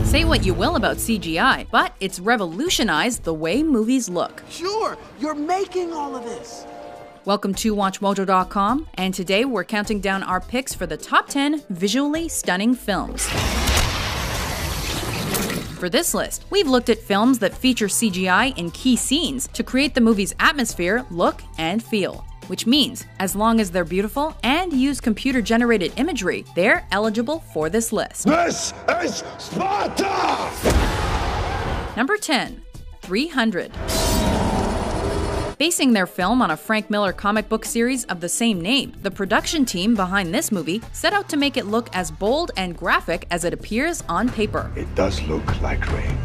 Say what you will about CGI, but it's revolutionized the way movies look. Sure, you're making all of this. Welcome to WatchMojo.com, and today we're counting down our picks for the top 10 visually stunning films. For this list, we've looked at films that feature CGI in key scenes to create the movie's atmosphere, look, and feel. Which means, as long as they're beautiful and use computer-generated imagery, they're eligible for this list. This is Sparta! Number 10, 300. Basing their film on a Frank Miller comic book series of the same name, the production team behind this movie set out to make it look as bold and graphic as it appears on paper. It does look like rain.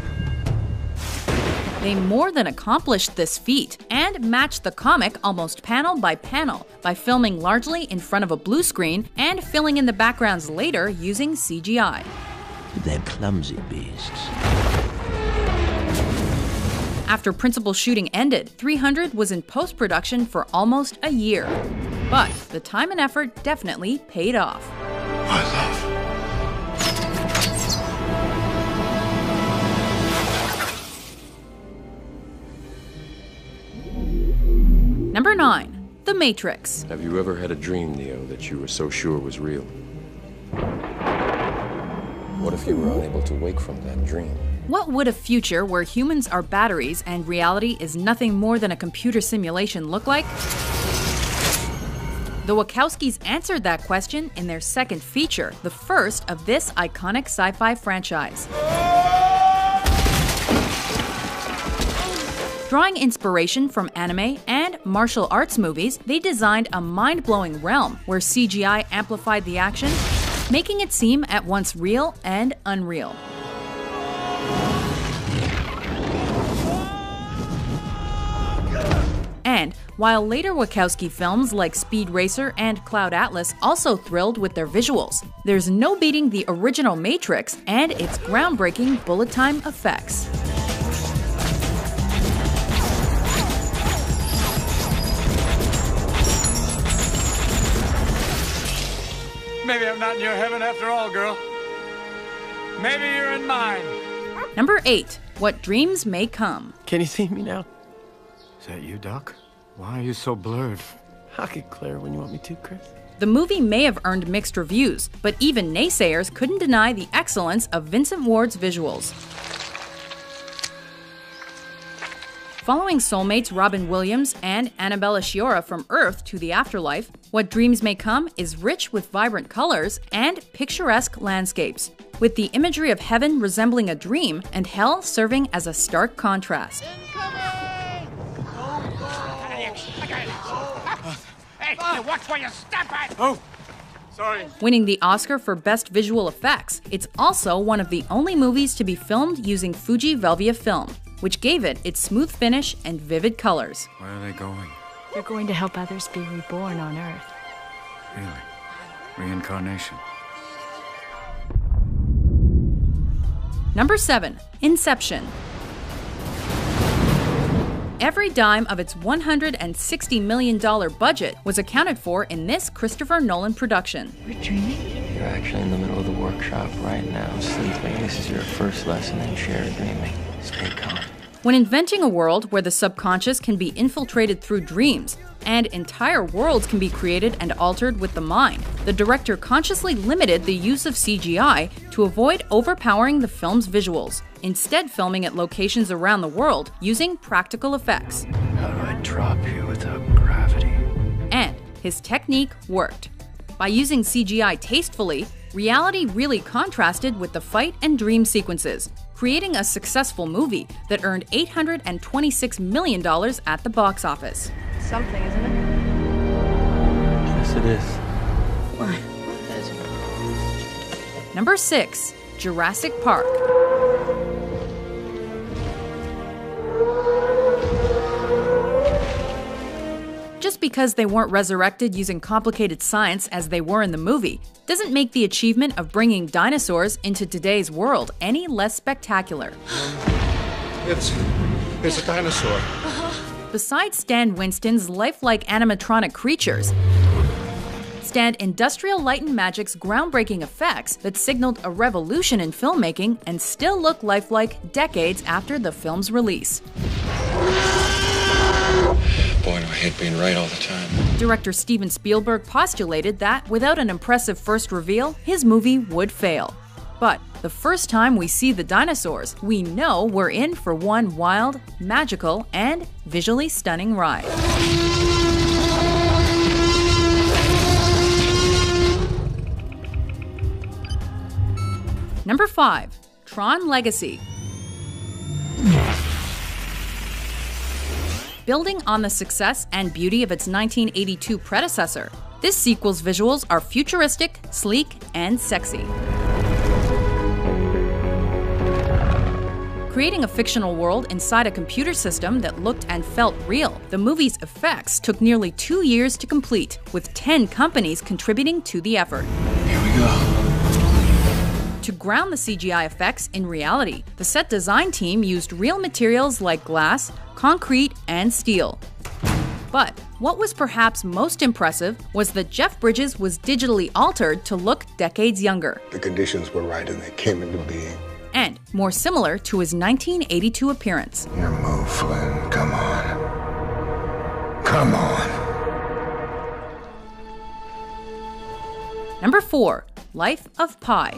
They more than accomplished this feat and matched the comic almost panel by panel by filming largely in front of a blue screen and filling in the backgrounds later using CGI. They're clumsy beasts. After principal shooting ended, 300 was in post-production for almost a year. But the time and effort definitely paid off. My love. Number 9, The Matrix. Have you ever had a dream, Neo, that you were so sure was real? What if you were unable to wake from that dream? What would a future where humans are batteries and reality is nothing more than a computer simulation look like? The Wachowskis answered that question in their second feature, the first of this iconic sci-fi franchise. Drawing inspiration from anime and martial arts movies, they designed a mind-blowing realm where CGI amplified the action, making it seem at once real and unreal. And while later Wachowski films like Speed Racer and Cloud Atlas also thrilled with their visuals, there's no beating the original Matrix and its groundbreaking bullet time effects. Maybe I'm not in your heaven after all, girl. Maybe you're in mine. Number 8, What Dreams May Come. Can you see me now? Is that you, Doc? Why are you so blurred? I'll get clear when you want me to, Chris. The movie may have earned mixed reviews, but even naysayers couldn't deny the excellence of Vincent Ward's visuals. Following soulmates Robin Williams and Annabella Sciorra from Earth to the afterlife, What Dreams May Come is rich with vibrant colors and picturesque landscapes, with the imagery of heaven resembling a dream and hell serving as a stark contrast. Hey, watch where you step at! Oh, sorry. Winning the Oscar for Best Visual Effects, it's also one of the only movies to be filmed using Fuji Velvia film, which gave it its smooth finish and vivid colors. Where are they going? They're going to help others be reborn on Earth. Really? Reincarnation? Number 7, Inception. Every dime of its $160 million budget was accounted for in this Christopher Nolan production. We're dreaming? You're actually in the middle of the workshop right now, sleeping. This is your first lesson in shared dreaming. Stay calm. When inventing a world where the subconscious can be infiltrated through dreams, and entire worlds can be created and altered with the mind, the director consciously limited the use of CGI to avoid overpowering the film's visuals, instead filming at locations around the world using practical effects. How do I drop you without gravity? And his technique worked. By using CGI tastefully, reality really contrasted with the fight and dream sequences, creating a successful movie that earned $826 million at the box office. Something, isn't it? Yes, it is. What? Number 6, Jurassic Park. Just because they weren't resurrected using complicated science as they were in the movie, doesn't make the achievement of bringing dinosaurs into today's world any less spectacular. It's There's a dinosaur. Besides Stan Winston's lifelike animatronic creatures, stand Industrial Light and Magic's groundbreaking effects that signaled a revolution in filmmaking and still look lifelike decades after the film's release. Boy, do I hate being right all the time. Director Steven Spielberg postulated that without an impressive first reveal, his movie would fail. But the first time we see the dinosaurs, we know we're in for one wild, magical, and visually stunning ride. Number 5. Tron Legacy. Building on the success and beauty of its 1982 predecessor, this sequel's visuals are futuristic, sleek, and sexy. Creating a fictional world inside a computer system that looked and felt real, the movie's effects took nearly 2 years to complete, with 10 companies contributing to the effort. Here we go. To ground the CGI effects in reality, the set design team used real materials like glass, concrete, and steel. But what was perhaps most impressive was that Jeff Bridges was digitally altered to look decades younger. The conditions were right and they came into being. And more similar to his 1982 appearance. Your move, Flynn. Come on. Come on. Number 4. Life of Pi.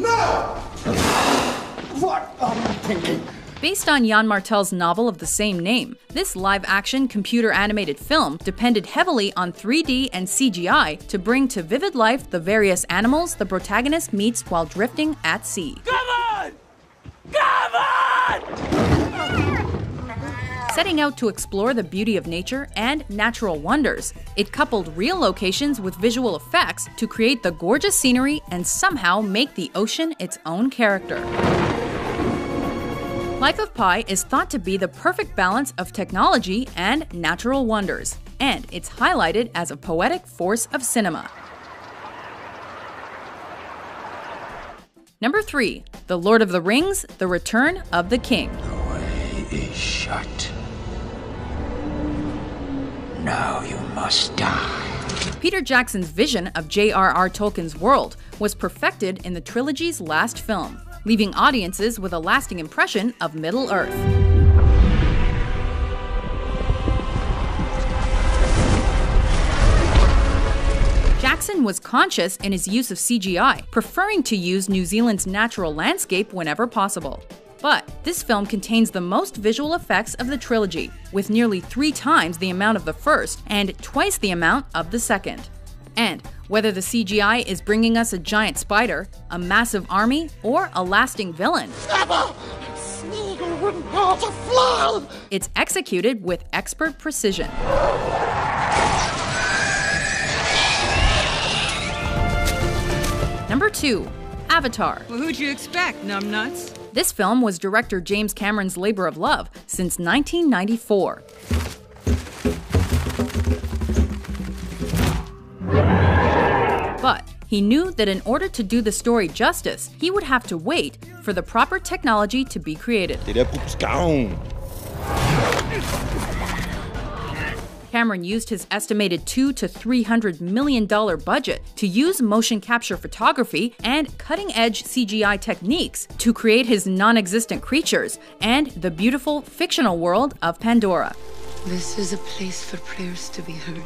What are you thinking? Based on Jan Martel's novel of the same name, this live-action computer-animated film depended heavily on 3D and CGI to bring to vivid life the various animals the protagonist meets while drifting at sea. Come on! Come on! Setting out to explore the beauty of nature and natural wonders, it coupled real locations with visual effects to create the gorgeous scenery and somehow make the ocean its own character. Life of Pi is thought to be the perfect balance of technology and natural wonders, and it's highlighted as a poetic force of cinema. Number 3. The Lord of the Rings: The Return of the King. The way is shut. Now you must die. Peter Jackson's vision of J.R.R. Tolkien's world was perfected in the trilogy's last film, leaving audiences with a lasting impression of Middle-earth. Jackson was conscious in his use of CGI, preferring to use New Zealand's natural landscape whenever possible. But this film contains the most visual effects of the trilogy, with nearly 3 times the amount of the first and twice the amount of the second. And whether the CGI is bringing us a giant spider, a massive army, or a lasting villain, Smeagol wouldn't know to fly! it's executed with expert precision. Number 2. Avatar. Well, who'd you expect, numbnuts? This film was director James Cameron's labor of love since 1994. But he knew that in order to do the story justice, he would have to wait for the proper technology to be created. Cameron used his estimated $200 to $300 million budget to use motion capture photography and cutting-edge CGI techniques to create his non-existent creatures and the beautiful fictional world of Pandora. This is a place for prayers to be heard.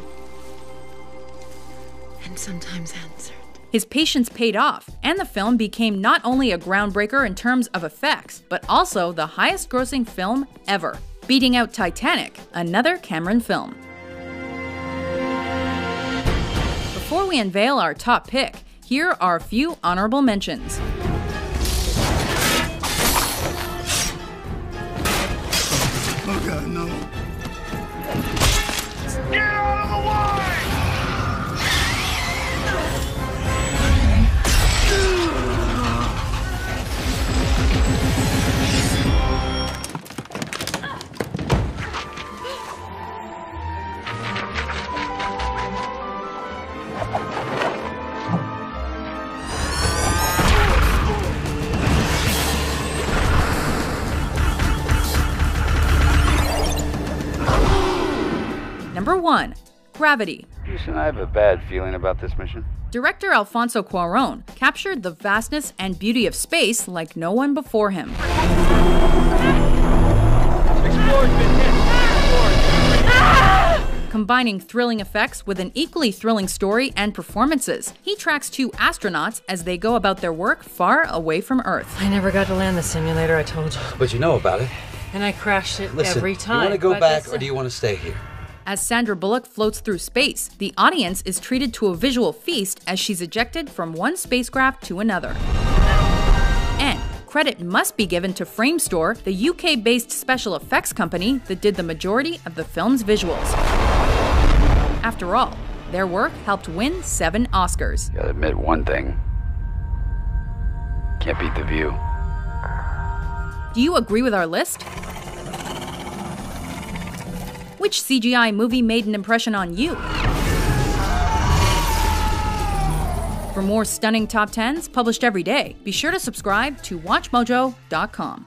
And sometimes answered. His patience paid off, and the film became not only a groundbreaker in terms of effects, but also the highest-grossing film ever, beating out Titanic, another Cameron film. Before we unveil our top pick, here are a few honorable mentions. Oh God, no. Get out of the way! Number 1. Gravity. Houston, I have a bad feeling about this mission. Director Alfonso Cuarón captured the vastness and beauty of space like no one before him. Combining thrilling effects with an equally thrilling story and performances, he tracks 2 astronauts as they go about their work far away from Earth. I never got to land the simulator, I told you. But you know about it. And I crashed it Listen, every time. you want to go back or do you want to stay here? As Sandra Bullock floats through space, the audience is treated to a visual feast as she's ejected from one spacecraft to another. And credit must be given to Framestore, the UK-based special effects company that did the majority of the film's visuals. After all, their work helped win 7 Oscars. Gotta admit one thing. Can't beat the view. Do you agree with our list? Which CGI movie made an impression on you? For more stunning top 10s published every day, be sure to subscribe to WatchMojo.com.